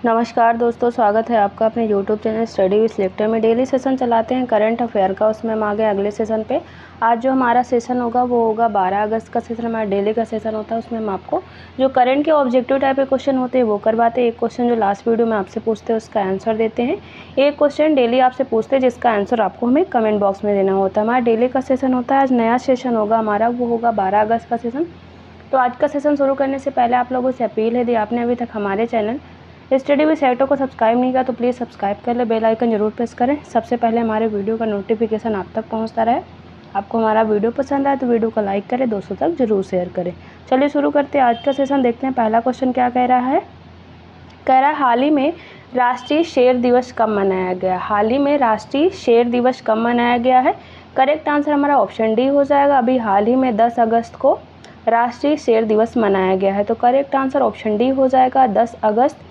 नमस्कार दोस्तों, स्वागत है आपका अपने YouTube channel study with selector में। डेली सेशन चलाते हैं करंट अफेयर का, उसमें हम आ गए अगले सेशन पे। आज जो हमारा सेशन होगा वो होगा 12 अगस्त का सेशन। हमारा डेली का सेशन होता है, उसमें हम आपको जो करंट के ऑब्जेक्टिव टाइप के क्वेश्चन होते हैं वो करवाते हैं। एक क्वेश्चन जो लास्ट वीडियो में आपसे पूछते हैं उसका आंसर देते हैं। एक क्वेश्चन डेली आपसे पूछते हैं जिसका आंसर आपको हमें कमेंट बॉक्स में देना होता है। हमारा डेली का सेशन होता है। आज नया सेशन होगा हमारा, वो होगा 12 अगस्त का सेशन। तो आज का सेशन शुरू करने से पहले आप लोगों से अपील है, यदि आपने अभी तक हमारे चैनल स्टडी विद सिलेक्टर को सब्सक्राइब नहीं किया तो प्लीज़ सब्सक्राइब कर ले, बेल आइकन जरूर प्रेस करें, सबसे पहले हमारे वीडियो का नोटिफिकेशन आप तक पहुंचता रहे। आपको हमारा वीडियो पसंद आए तो वीडियो को लाइक करें, दोस्तों तक जरूर शेयर करें। चलिए शुरू करते हैं आज का सेशन। देखते हैं पहला क्वेश्चन क्या कह रहा है। कह रहा है हाल ही में राष्ट्रीय शेर दिवस कब मनाया गया। हाल ही में राष्ट्रीय शेर दिवस कब मनाया गया है। करेक्ट आंसर हमारा ऑप्शन डी हो जाएगा। अभी हाल ही में 10 अगस्त को राष्ट्रीय शेर दिवस मनाया गया है, तो करेक्ट आंसर ऑप्शन डी हो जाएगा। 10 अगस्त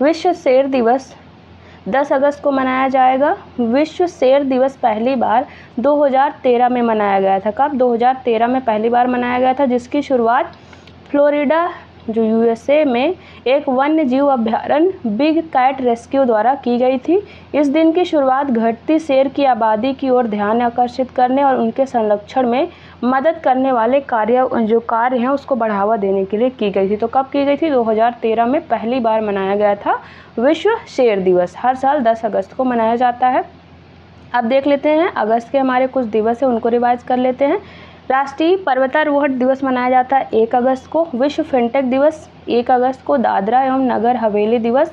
विश्व शेर दिवस 10 अगस्त को मनाया जाएगा। विश्व शेर दिवस पहली बार 2013 में मनाया गया था। कब? 2013 में पहली बार मनाया गया था, जिसकी शुरुआत फ्लोरिडा जो यूएसए में एक वन्य जीव अभ्यारण्य बिग कैट रेस्क्यू द्वारा की गई थी। इस दिन की शुरुआत घटती शेर की आबादी की ओर ध्यान आकर्षित करने और उनके संरक्षण में मदद करने वाले कार्य हैं उसको बढ़ावा देने के लिए की गई थी। तो कब की गई थी? 2013 में पहली बार मनाया गया था विश्व शेर दिवस। हर साल 10 अगस्त को मनाया जाता है। अब देख लेते हैं अगस्त के हमारे कुछ दिवस है, उनको रिवाइज कर लेते हैं। राष्ट्रीय पर्वतारोहण दिवस मनाया जाता है 1 अगस्त को। विश्व फिनटेक दिवस 1 अगस्त को। दादरा एवं नगर हवेली दिवस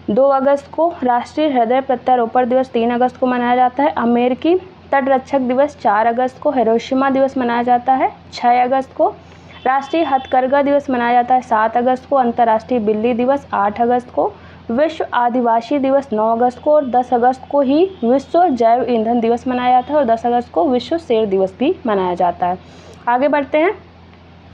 2 अगस्त को। राष्ट्रीय हृदय प्रत्यारोपण दिवस 3 अगस्त को मनाया जाता है। अमेरिकी तटरक्षक दिवस 4 अगस्त को। हिरोशिमा दिवस मनाया जाता है 6 अगस्त को। राष्ट्रीय हथकरघा दिवस मनाया जाता है 7 अगस्त को। अंतर्राष्ट्रीय बिल्ली दिवस 8 अगस्त को। विश्व आदिवासी दिवस 9 अगस्त को। और 10 अगस्त को ही विश्व जैव ईंधन दिवस मनाया जाता है और 10 अगस्त को विश्व शेर दिवस भी मनाया जाता है। आगे बढ़ते हैं।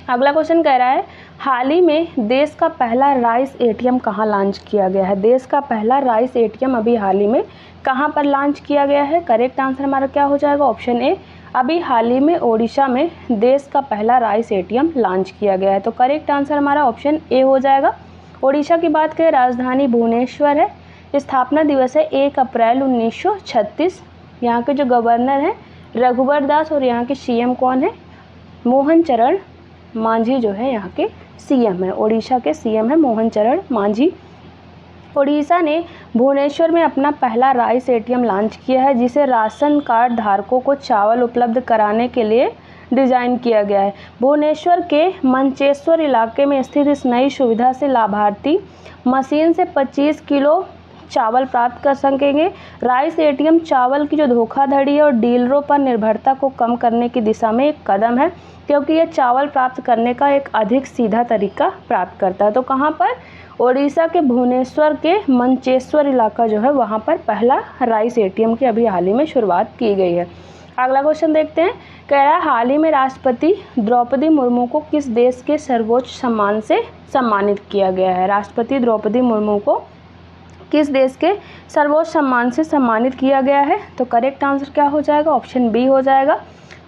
अगला क्वेश्चन कह रहा है हाल ही में देश का पहला राइस एटीएम कहाँ लॉन्च किया गया है। देश का पहला राइस एटीएम अभी हाल ही में कहाँ पर लॉन्च किया गया है। करेक्ट आंसर हमारा क्या हो जाएगा? Option A. अभी हाल ही में ओडिशा में देश का पहला राइस एटीएम लॉन्च किया गया है, तो करेक्ट आंसर हमारा ऑप्शन ए हो जाएगा। ओडिशा की बात करें, राजधानी भुवनेश्वर है। स्थापना दिवस है 1 अप्रैल 1936। यहाँ के जो गवर्नर हैं रघुवर दास और यहाँ के सीएम कौन है? मोहन चरण मांझी जो है यहाँ के सीएम है। ओडिशा के सीएम है मोहन चरण मांझी। ओडिशा ने भुवनेश्वर में अपना पहला राइस एटीएम लॉन्च किया है, जिसे राशन कार्ड धारकों को चावल उपलब्ध कराने के लिए डिज़ाइन किया गया है। भुवनेश्वर के मंचेश्वर इलाके में स्थित इस नई सुविधा से लाभार्थी मशीन से 25 किलो चावल प्राप्त कर सकेंगे। राइस एटीएम चावल की जो धोखाधड़ी और डीलरों पर निर्भरता को कम करने की दिशा में एक कदम है, क्योंकि यह चावल प्राप्त करने का एक अधिक सीधा तरीका प्राप्त करता है। तो कहाँ पर? ओडिशा के भुवनेश्वर के मंचेश्वर इलाका जो है वहाँ पर पहला राइस एटीएम की अभी हाल ही में शुरुआत की गई है। अगला क्वेश्चन देखते हैं। कह रहा है हाल ही में राष्ट्रपति द्रौपदी मुर्मू को किस देश के सर्वोच्च सम्मान से सम्मानित किया गया है। राष्ट्रपति द्रौपदी मुर्मू को किस देश के सर्वोच्च सम्मान से सम्मानित किया गया है, तो करेक्ट आंसर क्या हो जाएगा? ऑप्शन बी हो जाएगा।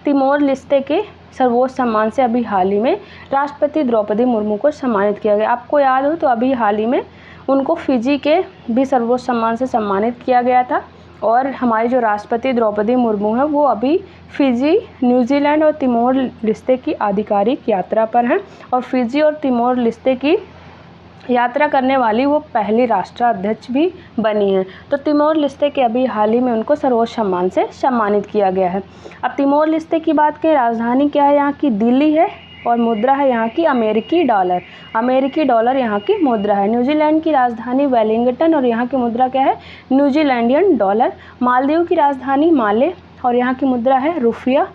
तिमोर लिस्ते के सर्वोच्च सम्मान से अभी हाल ही में राष्ट्रपति द्रौपदी मुर्मू को सम्मानित किया गया। आपको याद हो तो अभी हाल ही में उनको फिजी के भी सर्वोच्च सम्मान से सम्मानित किया गया था। और हमारी जो राष्ट्रपति द्रौपदी मुर्मू है वो अभी फिजी, न्यूजीलैंड और तिमोर लिस्ते की आधिकारिक यात्रा पर हैं और फिजी और तिमोर लिस्ते की यात्रा करने वाली वो पहली राष्ट्राध्यक्ष भी बनी है। तो तिमोर लिस्ते के अभी हाल ही में उनको सर्वोच्च सम्मान से सम्मानित किया गया है। अब तिमोर लिस्ते की बात करें, राजधानी क्या है यहाँ की? दिल्ली है और मुद्रा है यहाँ की अमेरिकी डॉलर। अमेरिकी डॉलर यहाँ की मुद्रा है। न्यूजीलैंड की राजधानी वेलिंगटन और यहाँ की मुद्रा क्या है? न्यूजीलैंडियन डॉलर। मालदीव की राजधानी माले और यहाँ की मुद्रा है रुपया।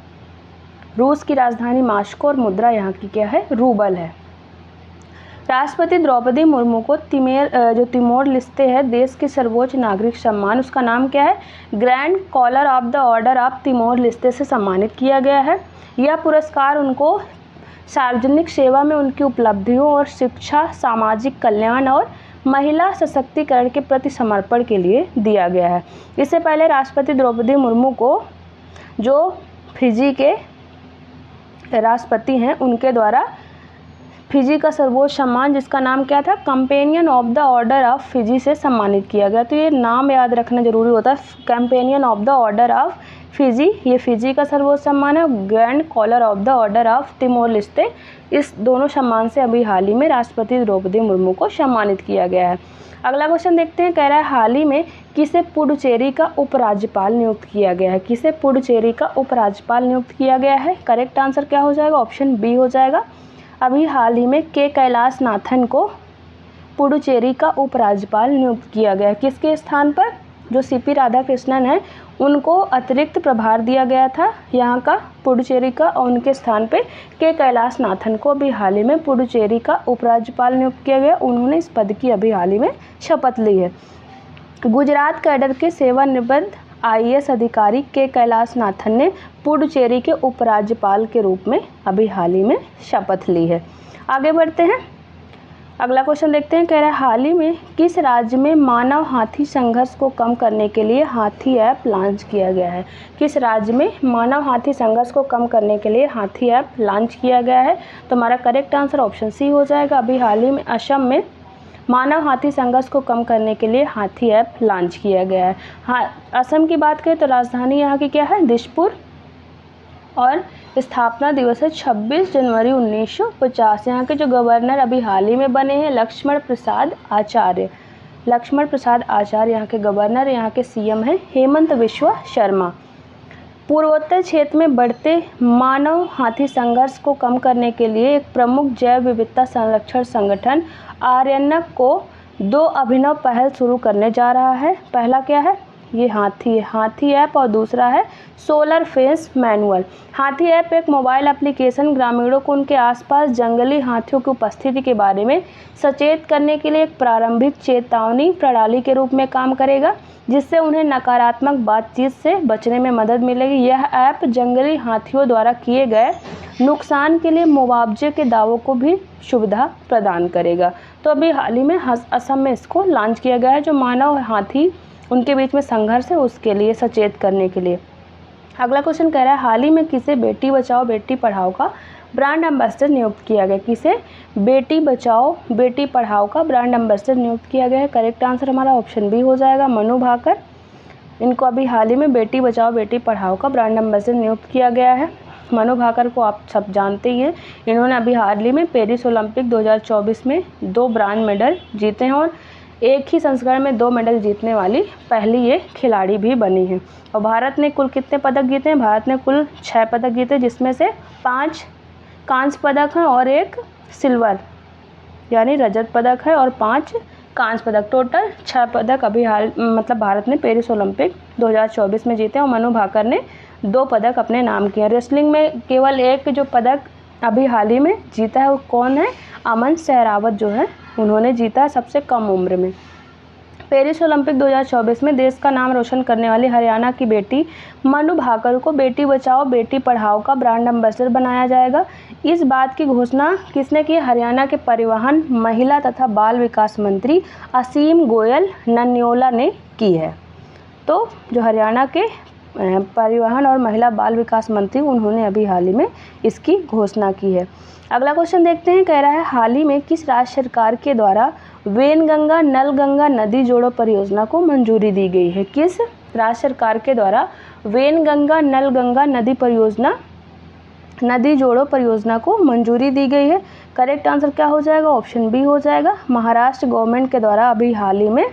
रूस की राजधानी मास्को और मुद्रा यहाँ की क्या है? रूबल है। राष्ट्रपति द्रौपदी मुर्मू को जो तिमोर लिस्ते है देश के सर्वोच्च नागरिक सम्मान, उसका नाम क्या है? Grand collar of the order of Timor Leste से सम्मानित किया गया है। यह पुरस्कार उनको सार्वजनिक सेवा में उनकी उपलब्धियों और शिक्षा, सामाजिक कल्याण और महिला सशक्तिकरण के प्रति समर्पण के लिए दिया गया है। इससे पहले राष्ट्रपति द्रौपदी मुर्मू को जो फिजी के राष्ट्रपति हैं उनके द्वारा फिजी का सर्वोच्च सम्मान जिसका नाम क्या था, companion of the order of Fiji से सम्मानित किया गया। तो ये नाम याद रखना जरूरी होता है, companion of the order of Fiji, ये फिजी का सर्वोच्च सम्मान है। Grand collar of the order of Timor Leste, इस दोनों सम्मान से अभी हाल ही में राष्ट्रपति द्रौपदी मुर्मू को सम्मानित किया गया है। अगला क्वेश्चन देखते हैं, कह रहा है हाल ही में किसे पुडुचेरी का उपराज्यपाल नियुक्त किया गया है, किसे पुडुचेरी का उपराज्यपाल नियुक्त किया गया है। करेक्ट आंसर क्या हो जाएगा, ऑप्शन बी हो जाएगा। अभी हाल ही में के कैलाशनाथन को पुडुचेरी का उपराज्यपाल नियुक्त किया गया है। किसके स्थान पर, जो सीपी राधाकृष्णन है उनको अतिरिक्त प्रभार दिया गया था यहाँ का पुडुचेरी का, और उनके स्थान पे के कैलाशनाथन को अभी हाल ही में पुडुचेरी का उपराज्यपाल नियुक्त किया गया। उन्होंने इस पद की अभी हाल ही में शपथ ली है। गुजरात कैडर के सेवानिवृत्त IAS अधिकारी के कैलाशनाथन ने पुडुचेरी के उपराज्यपाल के रूप में अभी हाल ही में शपथ ली है। आगे बढ़ते हैं, अगला क्वेश्चन देखते हैं, कह रहा है हाल ही में किस राज्य में मानव हाथी संघर्ष को कम करने के लिए हाथी ऐप लॉन्च किया गया है। किस राज्य में मानव हाथी संघर्ष को कम करने के लिए हाथी ऐप लॉन्च किया गया है। तो हमारा करेक्ट आंसर ऑप्शन सी हो जाएगा। अभी हाल ही में असम में मानव हाथी संघर्ष को कम करने के लिए हाथी ऐप लॉन्च किया गया है। हाँ, असम की बात करें तो राजधानी यहाँ की क्या है, दिसपुर, और स्थापना दिवस है 26 जनवरी 1950। यहाँ के जो गवर्नर अभी हाल ही में बने हैं लक्ष्मण प्रसाद आचार्य। लक्ष्मण प्रसाद आचार्य यहाँ के गवर्नर, यहाँ के CM हैं हेमंत बिस्वा शर्मा। पूर्वोत्तर क्षेत्र में बढ़ते मानव हाथी संघर्ष को कम करने के लिए एक प्रमुख जैव विविधता संरक्षण संगठन आरण्यक को 2 अभिनव पहल शुरू करने जा रहा है। पहला क्या है, ये हाथी ऐप, और दूसरा है सोलर फेंस मैनुअल। हाथी ऐप एक मोबाइल एप्लीकेशन ग्रामीणों को उनके आसपास जंगली हाथियों की उपस्थिति के बारे में सचेत करने के लिए एक प्रारंभिक चेतावनी प्रणाली के रूप में काम करेगा, जिससे उन्हें नकारात्मक बातचीत से बचने में मदद मिलेगी। यह ऐप जंगली हाथियों द्वारा किए गए नुकसान के लिए मुआवजे के दावों को भी सुविधा प्रदान करेगा। तो अभी हाल ही में असम में इसको लॉन्च किया गया है, जो मानव हाथी उनके बीच में संघर्ष है उसके लिए सचेत करने के लिए। अगला क्वेश्चन कह रहा है हाल ही में किसे बेटी बचाओ बेटी पढ़ाओ का ब्रांड एम्बेसडर नियुक्त किया गया। किसे बेटी बचाओ बेटी पढ़ाओ का ब्रांड एम्बेसडर नियुक्त किया गया है। करेक्ट आंसर हमारा ऑप्शन बी हो जाएगा, मनु भाकर। इनको अभी हाल ही में बेटी बचाओ बेटी पढ़ाओ का ब्रांड एम्बेसडर नियुक्त किया गया है। मनु भाकर को आप सब जानते ही हैं, इन्होंने अभी हाल ही में पेरिस ओलंपिक 2024 में 2 ब्रांज मेडल जीते हैं और एक ही संस्करण में 2 मेडल जीतने वाली पहली ये खिलाड़ी भी बनी है। और भारत ने कुल कितने पदक जीते हैं, भारत ने कुल 6 पदक जीते, जिसमें से 5 कांस्य पदक हैं और 1 सिल्वर यानी रजत पदक है और 5 कांस्य पदक, टोटल 6 पदक अभी भारत ने पेरिस ओलंपिक 2024 में जीते और मनु भाकर ने 2 पदक अपने नाम किए। रेसलिंग में केवल 1 जो पदक अभी हाल ही में जीता है वो कौन है, अमन सहरावत जो है उन्होंने जीता है सबसे कम उम्र में। पेरिस ओलंपिक 2024 में देश का नाम रोशन करने वाली हरियाणा की बेटी मनु भाकर को बेटी बचाओ बेटी पढ़ाओ का ब्रांड एम्बेसडर बनाया जाएगा। इस बात की घोषणा किसने की, हरियाणा के परिवहन महिला तथा बाल विकास मंत्री असीम गोयल नन्योला ने की है। तो जो हरियाणा के परिवहन और महिला बाल विकास मंत्री उन्होंने अभी हाल ही में इसकी घोषणा की है। अगला क्वेश्चन देखते हैं, कह रहा है हाल ही में किस राज्य सरकार के द्वारा वेनगंगा नलगंगा नदी जोड़ो परियोजना को मंजूरी दी गई है। किस राज्य सरकार के द्वारा वेनगंगा नलगंगा नदी जोड़ो परियोजना को मंजूरी दी गई है। करेक्ट आंसर क्या हो जाएगा, ऑप्शन बी हो जाएगा, महाराष्ट्र गवर्नमेंट के द्वारा अभी हाल ही में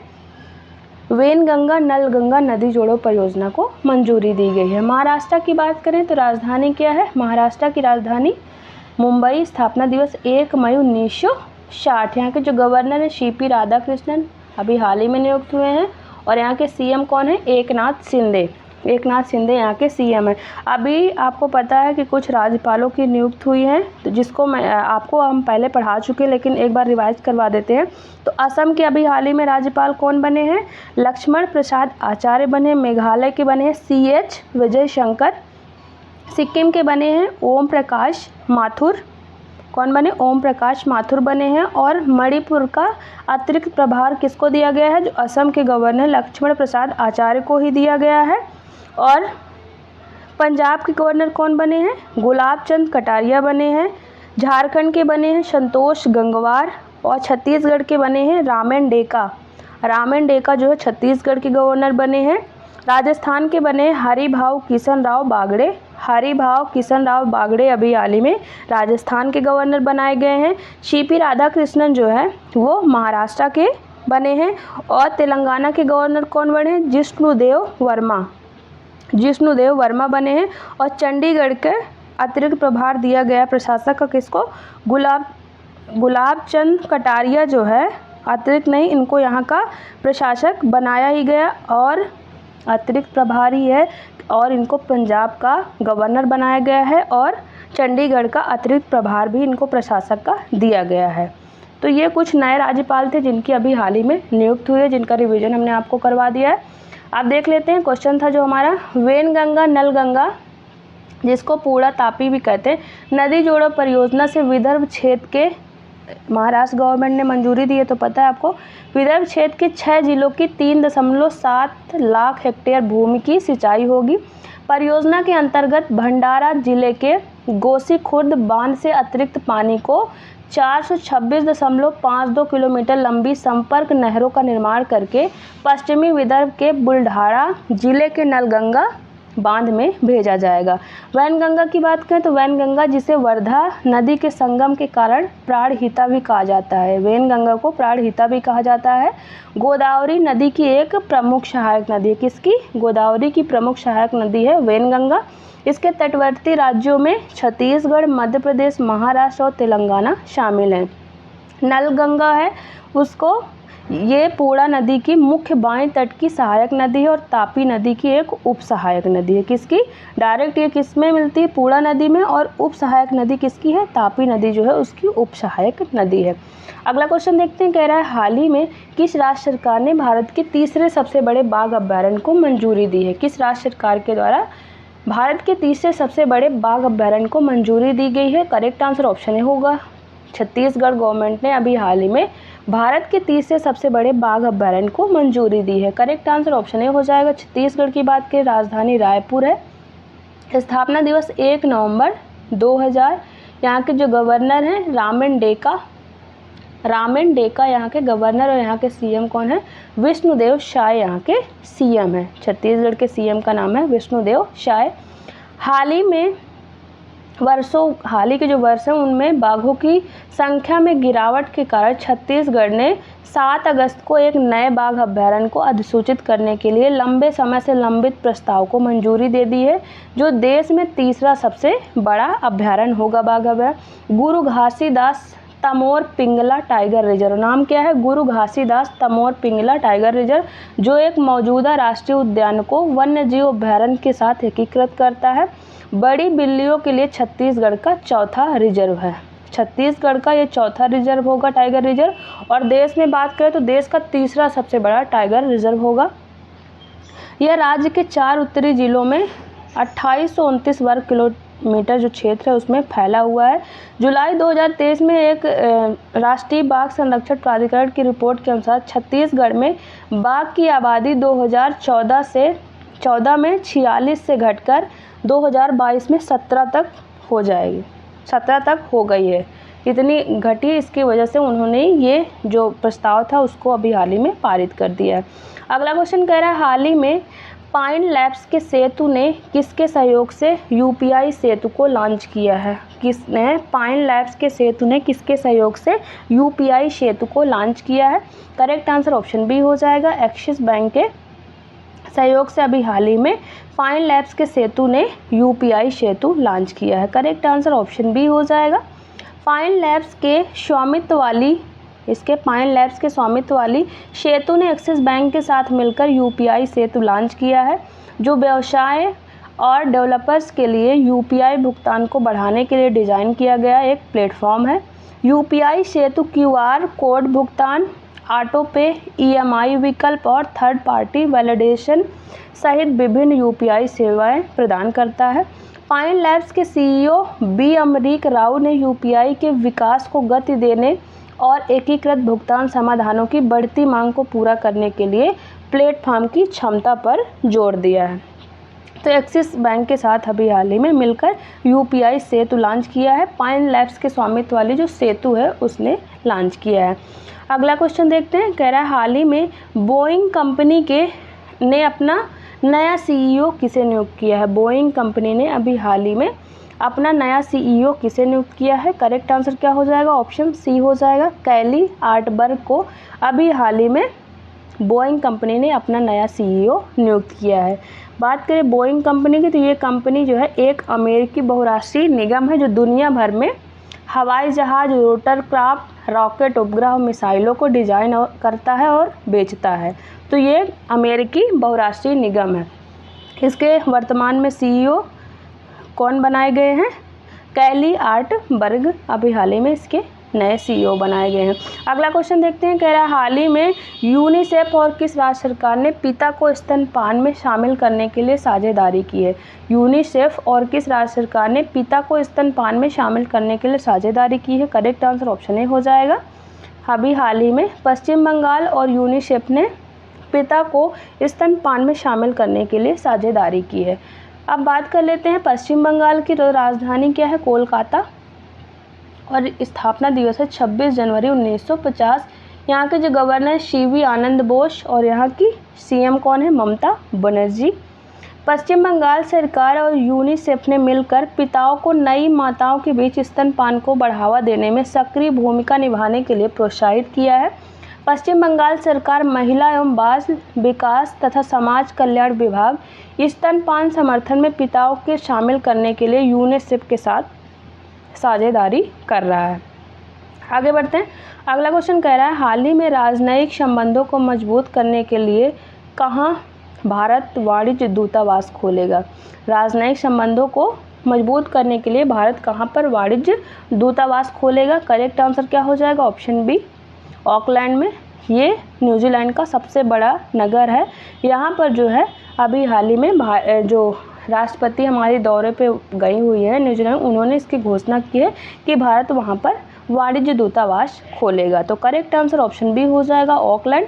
वेनगंगा नलगंगा नदी जोड़ो परियोजना को मंजूरी दी गई है। महाराष्ट्र की बात करें तो राजधानी क्या है, महाराष्ट्र की राजधानी मुंबई। स्थापना दिवस 1 मई 1960। यहाँ के जो गवर्नर है CP राधाकृष्णन अभी हाल ही में नियुक्त हुए हैं और यहाँ के CM कौन है, एकनाथ शिंदे। एकनाथ शिंदे यहाँ के CM है। अभी आपको पता है कि कुछ राज्यपालों की नियुक्त हुई है, तो जिसको आपको हम पहले पढ़ा चुके हैं लेकिन एक बार रिवाइज करवा देते हैं। तो असम के अभी हाल ही में राज्यपाल कौन बने हैं, लक्ष्मण प्रसाद आचार्य बने। मेघालय के बने हैं CH विजय शंकर। सिक्किम के बने हैं ओम प्रकाश माथुर। कौन बने, ओम प्रकाश माथुर बने हैं। और मणिपुर का अतिरिक्त प्रभार किसको दिया गया है, जो असम के गवर्नर लक्ष्मण प्रसाद आचार्य को ही दिया गया है। और पंजाब के गवर्नर कौन बने हैं, गुलाब चंद कटारिया बने हैं। झारखंड के बने हैं संतोष गंगवार और छत्तीसगढ़ के बने हैं रामेन डेका। रामेन डेका जो है छत्तीसगढ़ के गवर्नर बने हैं। राजस्थान के बने हरिभाऊ किशन राव बागड़े। हरिभाऊ किशन राव बागड़े अभी हाल ही में राजस्थान के गवर्नर बनाए गए हैं। सीपी राधाकृष्णन जो है वो महाराष्ट्र के बने हैं। और तेलंगाना के गवर्नर कौन बने हैं? जिष्णुदेव वर्मा। जिष्णुदेव वर्मा बने हैं। और चंडीगढ़ के अतिरिक्त प्रभार दिया गया प्रशासक का किसको? गुलाब चंद कटारिया जो है अतिरिक्त नहीं, इनको यहाँ का प्रशासक बनाया ही गया और अतिरिक्त प्रभारी है और इनको पंजाब का गवर्नर बनाया गया है और चंडीगढ़ का अतिरिक्त प्रभार भी इनको प्रशासक का दिया गया है। तो ये कुछ नए राज्यपाल थे जिनकी अभी हाल ही में नियुक्त हुई है, जिनका रिवीजन हमने आपको करवा दिया है। आप देख लेते हैं क्वेश्चन था जो हमारा, वेनगंगा नल गंगा जिसको पूरा तापी भी कहते हैं, नदी जोड़ो परियोजना से विदर्भ क्षेत्र के महाराष्ट्र गवर्नमेंट ने मंजूरी दी है। तो पता है आपको, विदर्भ क्षेत्र के 6 जिलों की 3.7 लाख हेक्टेयर भूमि की सिंचाई होगी। परियोजना के अंतर्गत भंडारा जिले के गोसीखुर्द बांध से अतिरिक्त पानी को 426.52 किलोमीटर लंबी संपर्क नहरों का निर्माण करके पश्चिमी विदर्भ के बुल्ढाना जिले के नलगंगा बांध में भेजा जाएगा। वैनगंगा की बात करें तो वैनगंगा जिसे वर्धा नदी के संगम के कारण प्राणहिता भी कहा जाता है, वैनगंगा को प्राणहिता भी कहा जाता है। गोदावरी नदी की एक प्रमुख सहायक नदी है। किसकी? गोदावरी की प्रमुख सहायक नदी है वैनगंगा। इसके तटवर्ती राज्यों में छत्तीसगढ़, मध्य प्रदेश, महाराष्ट्र और तेलंगाना शामिल हैं। नलगंगा है उसको, ये पूर्णा नदी की मुख्य बाएं तट की सहायक नदी है और तापी नदी की एक उप सहायक नदी है। किसकी? डायरेक्ट ये किस में मिलती है? पूर्णा नदी में। और उप सहायक नदी किसकी है? तापी नदी जो है उसकी उप सहायक नदी है। अगला क्वेश्चन देखते हैं, कह रहा है हाल ही में किस राज्य सरकार ने भारत के तीसरे सबसे बड़े बाघ अभयारण्य को मंजूरी दी है? किस राज्य सरकार के द्वारा भारत के तीसरे सबसे बड़े बाघ अभयारण्य को मंजूरी दी गई है? करेक्ट आंसर ऑप्शन ए होगा, छत्तीसगढ़ गवर्नमेंट ने अभी हाल ही में भारत के तीसरे सबसे बड़े बाघ अभयारण्य को मंजूरी दी है। करेक्ट आंसर ऑप्शन ए हो जाएगा। छत्तीसगढ़ की बात करें, राजधानी रायपुर है। स्थापना दिवस 1 नवंबर 2000। यहाँ के जो गवर्नर हैं रामेन डेका, रामेन डेका यहाँ के गवर्नर और यहाँ के सीएम कौन है? विष्णुदेव साय यहाँ के सीएम है। छत्तीसगढ़ के सीएम का नाम है विष्णुदेव साय। हाल ही के जो वर्ष हैं उनमें बाघों की संख्या में गिरावट के कारण छत्तीसगढ़ ने 7 अगस्त को एक नए बाघ अभयारण्य को अधिसूचित करने के लिए लंबे समय से लंबित प्रस्ताव को मंजूरी दे दी है, जो देश में तीसरा सबसे बड़ा अभयारण्य होगा बाघ अभयारण्य। गुरु घासीदास तमोर पिंगला टाइगर रिजर्व, नाम क्या है? गुरु घासीदास तमोर पिंगला टाइगर रिजर्व, जो एक मौजूदा राष्ट्रीय उद्यान को वन्यजीव अभयारण्य के साथ एकीकृत करता है। बड़ी बिल्लियों के लिए छत्तीसगढ़ का चौथा रिजर्व है। छत्तीसगढ़ का ये चौथा रिजर्व होगा टाइगर रिजर्व। और देश में बात करें तो देश का तीसरा सबसे बड़ा टाइगर रिजर्व होगा। यह राज्य के 4 उत्तरी जिलों में 2829 वर्ग किलोमीटर जो क्षेत्र है उसमें फैला हुआ है। जुलाई 2023 में एक राष्ट्रीय बाघ संरक्षण प्राधिकरण की रिपोर्ट के अनुसार छत्तीसगढ़ में बाघ की आबादी 2014 में 46 से घटकर 2022 में 17 तक हो जाएगी, 17 तक हो गई है। इतनी घटी, इसकी वजह से उन्होंने ये जो प्रस्ताव था उसको अभी हाल ही में पारित कर दिया है। अगला क्वेश्चन कह रहा है हाल ही में पाइन लैब्स के सेतु ने किसके सहयोग से यूपीआई सेतु को लॉन्च किया है? किसने? पाइन लैब्स के सेतु ने किसके सहयोग से यूपीआई सेतु को लॉन्च किया है? करेक्ट आंसर ऑप्शन बी हो जाएगा, एक्सिस बैंक के सहयोग से अभी हाल ही में पाइन लैब्स के सेतु ने यूपीआई सेतु लॉन्च किया है। करेक्ट आंसर ऑप्शन बी हो जाएगा। पाइन लैब्स के स्वामित्व वाली सेतु ने एक्सिस बैंक के साथ मिलकर यूपीआई सेतु लॉन्च किया है, जो व्यवसाय और डेवलपर्स के लिए यूपीआई भुगतान को बढ़ाने के लिए डिज़ाइन किया गया एक प्लेटफॉर्म है। यूपीआई सेतु क्यूआर कोड भुगतान, ऑटो पे, ईएमआई विकल्प और थर्ड पार्टी वैलिडेशन सहित विभिन्न यूपीआई सेवाएं प्रदान करता है। पाइन लैब्स के सीईओ बी अमरीक राव ने यूपीआई के विकास को गति देने और एकीकृत भुगतान समाधानों की बढ़ती मांग को पूरा करने के लिए प्लेटफॉर्म की क्षमता पर जोर दिया है। तो एक्सिस बैंक के साथ अभी हाल ही में मिलकर यूपीआई सेतु लॉन्च किया है। पाइन लैब्स के स्वामित्व वाली जो सेतु है उसने लॉन्च किया है। अगला क्वेश्चन देखते हैं, कह रहा है हाल ही में बोइंग कंपनी के ने अपना नया सीईओ किसे नियुक्त किया है। बोइंग कंपनी ने अभी हाल ही में अपना नया सीईओ किसे नियुक्त किया है। करेक्ट आंसर क्या हो जाएगा, ऑप्शन सी हो जाएगा, कैली आर्टबर्ग को अभी हाल ही में बोइंग कंपनी ने अपना नया सीईओ नियुक्त किया है। बात करें बोइंग कंपनी की, तो ये कंपनी जो है एक अमेरिकी बहुराष्ट्रीय निगम है जो दुनिया भर में हवाई जहाज़, रोटरक्राफ्ट, रॉकेट, उपग्रह और मिसाइलों को डिजाइन करता है और बेचता है। तो ये अमेरिकी बहुराष्ट्रीय निगम है। इसके वर्तमान में सीईओ कौन बनाए गए हैं, कैली आर्टबर्ग अभी हाल ही में इसके नए सीईओ बनाए गए हैं। अगला क्वेश्चन देखते हैं, कह रहा है हाल ही में यूनिसेफ और किस राज्य सरकार ने पिता को स्तनपान में शामिल करने के लिए साझेदारी की है। यूनिसेफ और किस राज्य सरकार ने पिता को स्तनपान में शामिल करने के लिए साझेदारी की है। करेक्ट आंसर ऑप्शन ए हो जाएगा। अभी हाल ही में पश्चिम बंगाल और यूनिसेफ ने पिता को स्तनपान में शामिल करने के लिए साझेदारी की है। अब बात कर लेते हैं पश्चिम बंगाल की। तो राजधानी क्या है, कोलकाता, और स्थापना दिवस है 26 जनवरी 1950। यहाँ के जो गवर्नर सीवी आनंद बोस और यहाँ की सीएम कौन है, ममता बनर्जी। पश्चिम बंगाल सरकार और यूनिसेफ ने मिलकर पिताओं को नई माताओं के बीच स्तनपान को बढ़ावा देने में सक्रिय भूमिका निभाने के लिए प्रोत्साहित किया है। पश्चिम बंगाल सरकार, महिला एवं बाल विकास तथा समाज कल्याण विभाग स्तनपान समर्थन में पिताओं के शामिल करने के लिए यूनिसेफ के साथ साझेदारी कर रहा है। आगे बढ़ते हैं। अगला क्वेश्चन कह रहा है हाल ही में राजनयिक संबंधों को मजबूत करने के लिए कहाँ भारत वाणिज्य दूतावास खोलेगा। राजनयिक संबंधों को मजबूत करने के लिए भारत कहाँ पर वाणिज्य दूतावास खोलेगा। करेक्ट आंसर क्या हो जाएगा, ऑप्शन बी, ऑकलैंड में। ये न्यूजीलैंड का सबसे बड़ा नगर है। यहाँ पर जो है अभी हाल ही में जो राष्ट्रपति हमारे दौरे पे गई हुई है न्यूजीलैंड, उन्होंने इसकी घोषणा की है कि भारत वहाँ पर वाणिज्य दूतावास खोलेगा। तो करेक्ट आंसर ऑप्शन बी हो जाएगा, ऑकलैंड।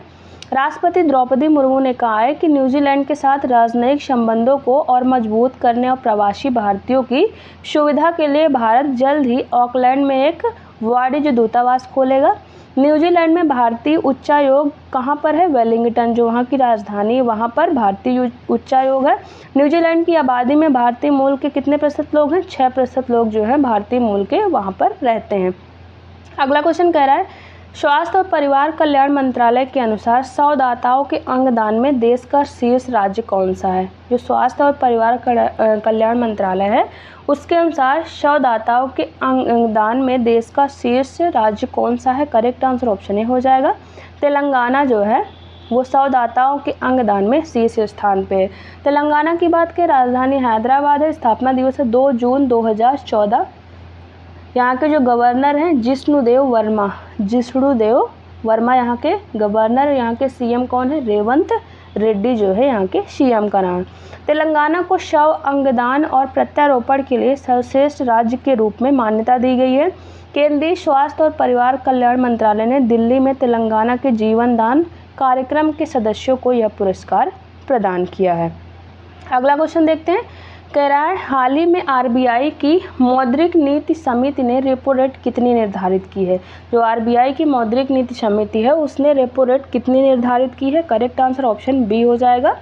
राष्ट्रपति द्रौपदी मुर्मू ने कहा है कि न्यूजीलैंड के साथ राजनयिक संबंधों को और मजबूत करने और प्रवासी भारतीयों की सुविधा के लिए भारत जल्द ही ऑकलैंड में एक वाणिज्य दूतावास खोलेगा। न्यूजीलैंड में भारतीय उच्चायोग कहाँ पर है, वेलिंगटन, जो वहाँ की राजधानी है, वहाँ पर भारतीय उच्चायोग है। न्यूजीलैंड की आबादी में भारतीय मूल के कितने प्रतिशत लोग हैं, 6% लोग जो है भारतीय मूल के वहाँ पर रहते हैं। अगला क्वेश्चन कह रहा है स्वास्थ्य और परिवार कल्याण मंत्रालय के अनुसार शवदाताओं के अंगदान में देश का शीर्ष राज्य कौन सा है। जो स्वास्थ्य और परिवार कल्याण मंत्रालय है उसके अनुसार शवदाताओं के अंगदान में देश का शीर्ष राज्य कौन सा है। करेक्ट आंसर ऑप्शन ए हो जाएगा, तेलंगाना जो है वो शवदाताओं के अंगदान में शीर्ष स्थान पे है। तेलंगाना की बात करें, राजधानी हैदराबाद है, स्थापना दिवस है 2 जून 2014। यहाँ के जो गवर्नर हैं जिष्णुदेव वर्मा यहाँ के गवर्नर। यहाँ के सीएम कौन है, रेवंत रेड्डी जो है यहाँ के सीएम का नाम। तेलंगाना को शव अंगदान और प्रत्यारोपण के लिए सर्वश्रेष्ठ राज्य के रूप में मान्यता दी गई है। केंद्रीय स्वास्थ्य और परिवार कल्याण मंत्रालय ने दिल्ली में तेलंगाना के जीवन दान कार्यक्रम के सदस्यों को यह पुरस्कार प्रदान किया है। अगला क्वेश्चन देखते हैं, कह रहा है हाल ही में आरबीआई की मौद्रिक नीति समिति ने रेपो रेट कितनी निर्धारित की है। जो आरबीआई की मौद्रिक नीति समिति है उसने रेपो रेट कितनी निर्धारित की है। करेक्ट आंसर ऑप्शन बी हो जाएगा,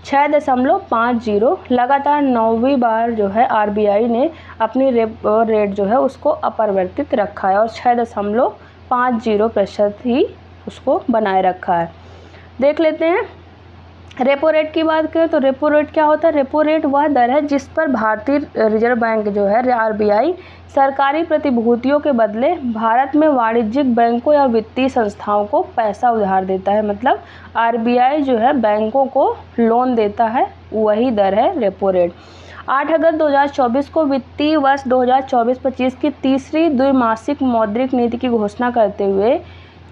6.50। लगातार 9वीं बार जो है आरबीआई ने अपनी रेपो रेट जो है उसको अपरिवर्तित रखा है और 6.50% ही उसको बनाए रखा है। देख लेते हैं रेपो रेट की बात करें तो रेपो रेट क्या होता है। रेपो रेट वह दर है जिस पर भारतीय रिजर्व बैंक जो है आरबीआई सरकारी प्रतिभूतियों के बदले भारत में वाणिज्यिक बैंकों या वित्तीय संस्थाओं को पैसा उधार देता है। मतलब आरबीआई जो है बैंकों को लोन देता है, वही दर है रेपो रेट। 8 अगस्त 2024 को वित्तीय वर्ष 2024-25 की तीसरी द्विमासिक मौद्रिक नीति की घोषणा करते हुए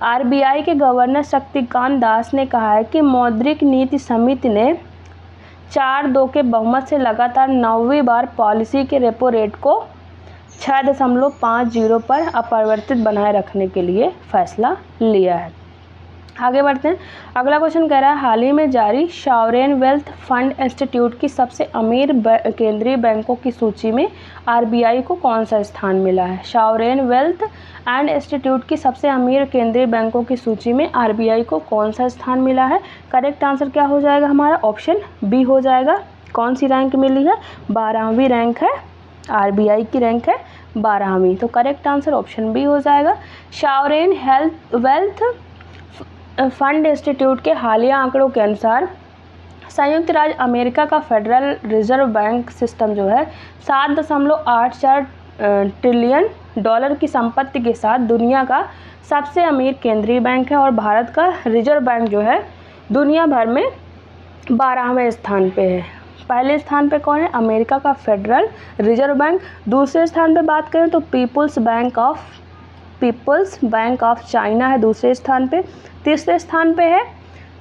आरबीआई के गवर्नर शक्तिकांत दास ने कहा है कि मौद्रिक नीति समिति ने 4-2 के बहुमत से लगातार 9वीं बार पॉलिसी के रेपो रेट को 6.50 पर अपरिवर्तित बनाए रखने के लिए फैसला लिया है। आगे बढ़ते हैं। अगला क्वेश्चन कह रहा है हाल ही में जारी सॉवरेन वेल्थ फंड इंस्टीट्यूट की सबसे अमीर केंद्रीय बैंकों की सूची में आरबीआई को कौन सा स्थान मिला है। सॉवरेन वेल्थ एंड इंस्टीट्यूट की सबसे अमीर केंद्रीय बैंकों की सूची में आरबीआई को कौन सा स्थान मिला है। करेक्ट आंसर क्या हो जाएगा हमारा, ऑप्शन बी हो जाएगा। कौन सी रैंक मिली है, 12वीं रैंक है, आरबीआई की रैंक है 12वीं। तो करेक्ट आंसर ऑप्शन बी हो जाएगा। सॉवरेन वेल्थ फंड इंस्टीट्यूट के हालिया आंकड़ों के अनुसार संयुक्त राज्य अमेरिका का फेडरल रिजर्व बैंक सिस्टम जो है 7.84 ट्रिलियन डॉलर की संपत्ति के साथ दुनिया का सबसे अमीर केंद्रीय बैंक है और भारत का रिजर्व बैंक जो है दुनिया भर में 12वें स्थान पे है। पहले स्थान पे कौन है, अमेरिका का फेडरल रिजर्व बैंक। दूसरे स्थान पे बात करें तो पीपल्स बैंक ऑफ चाइना है दूसरे स्थान पे। तीसरे स्थान पे है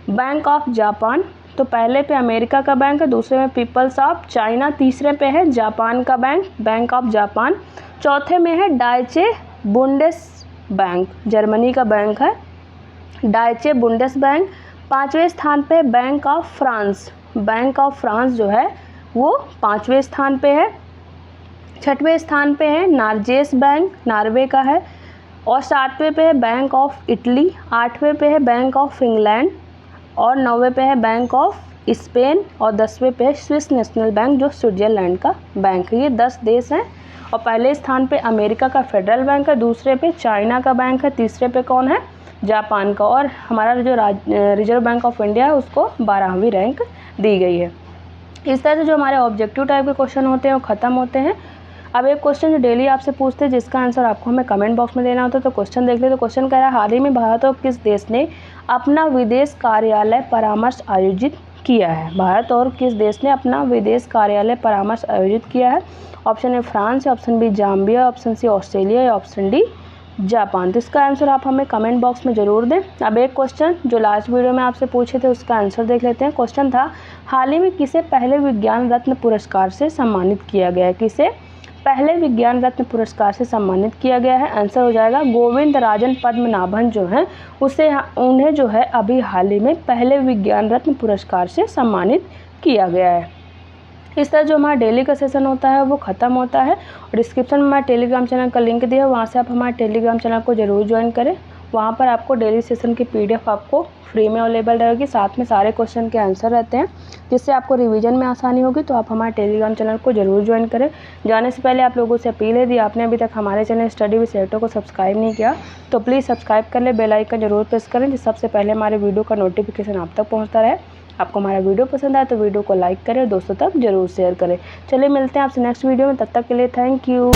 बैंक ऑफ जापान। तो पहले पे अमेरिका का बैंक है, दूसरे में पीपल्स ऑफ चाइना, तीसरे पे है जापान का बैंक ऑफ जापान। चौथे में है डाइचे बुंडेस बैंक, जर्मनी का बैंक है डाइचे बुंडेस बैंक। पाँचवें स्थान पे बैंक ऑफ फ्रांस जो है वो 5वें स्थान पे है। छठवें स्थान पे है नार्जेस बैंक, नॉर्वे का है। और 7वें पे है बैंक ऑफ इटली, 8वें पे है बैंक ऑफ इंग्लैंड और 9वें पे है बैंक ऑफ स्पेन और 10वें पे है स्विस नेशनल बैंक जो स्विट्जरलैंड का बैंक है। ये 10 देश हैं और पहले स्थान पे अमेरिका का फेडरल बैंक है, दूसरे पे चाइना का बैंक है, तीसरे पे कौन है, जापान का। और हमारा जो रिजर्व बैंक ऑफ इंडिया है उसको 12वीं रैंक दी गई है। इस तरह से जो हमारे ऑब्जेक्टिव टाइप के क्वेश्चन होते हैं वो ख़त्म होते हैं। अब एक क्वेश्चन जो डेली आपसे पूछते हैं जिसका आंसर आपको हमें कमेंट बॉक्स में देना होता है। तो क्वेश्चन देख ले। तो क्वेश्चन कह रहा है हाल ही में भारत और किस देश ने अपना विदेश कार्यालय परामर्श आयोजित किया है। भारत और किस देश ने अपना विदेश कार्यालय परामर्श आयोजित किया है। Option A France, option B Zambia, option C Australia या ऑप्शन डी जापान। तो इसका आंसर आप हमें कमेंट बॉक्स में ज़रूर दें। अब एक क्वेश्चन जो लास्ट वीडियो में आपसे पूछे थे उसका आंसर देख लेते हैं। क्वेश्चन था हाल ही में किसे पहले विज्ञान रत्न पुरस्कार से सम्मानित किया गया है। किसे पहले विज्ञान रत्न पुरस्कार से सम्मानित किया गया है। आंसर हो जाएगा गोविंद राजन पद्मनाभन जो हैं उन्हें जो है अभी हाल ही में पहले विज्ञान रत्न पुरस्कार से सम्मानित किया गया है। इस तरह जो हमारा डेली का सेशन होता है वो ख़त्म होता है और डिस्क्रिप्शन में हमारे टेलीग्राम चैनल का लिंक दिया है, वहाँ से आप हमारे टेलीग्राम चैनल को ज़रूर ज्वाइन करें। वहाँ पर आपको डेली सेशन की PDF आपको फ्री में अवेलेबल रहेगी, साथ में सारे क्वेश्चन के आंसर रहते हैं जिससे आपको रिवीजन में आसानी होगी। तो आप हमारे टेलीग्राम चैनल को ज़रूर ज्वाइन करें। जाने से पहले आप लोगों से अपील है, यदि आपने अभी तक हमारे चैनल स्टडी विद सेक्टर को सब्सक्राइब नहीं किया तो प्लीज़ सब्सक्राइब कर ले, बेल आइकन जरूर प्रेस करें जिससे सबसे पहले हमारे वीडियो का नोटिफिकेशन आप तक पहुँचता रहे। आपको हमारा वीडियो पसंद आए तो वीडियो को लाइक करें, दोस्तों तक जरूर शेयर करें। चलिए मिलते हैं आपसे नेक्स्ट वीडियो में, तब तक के लिए थैंक यू।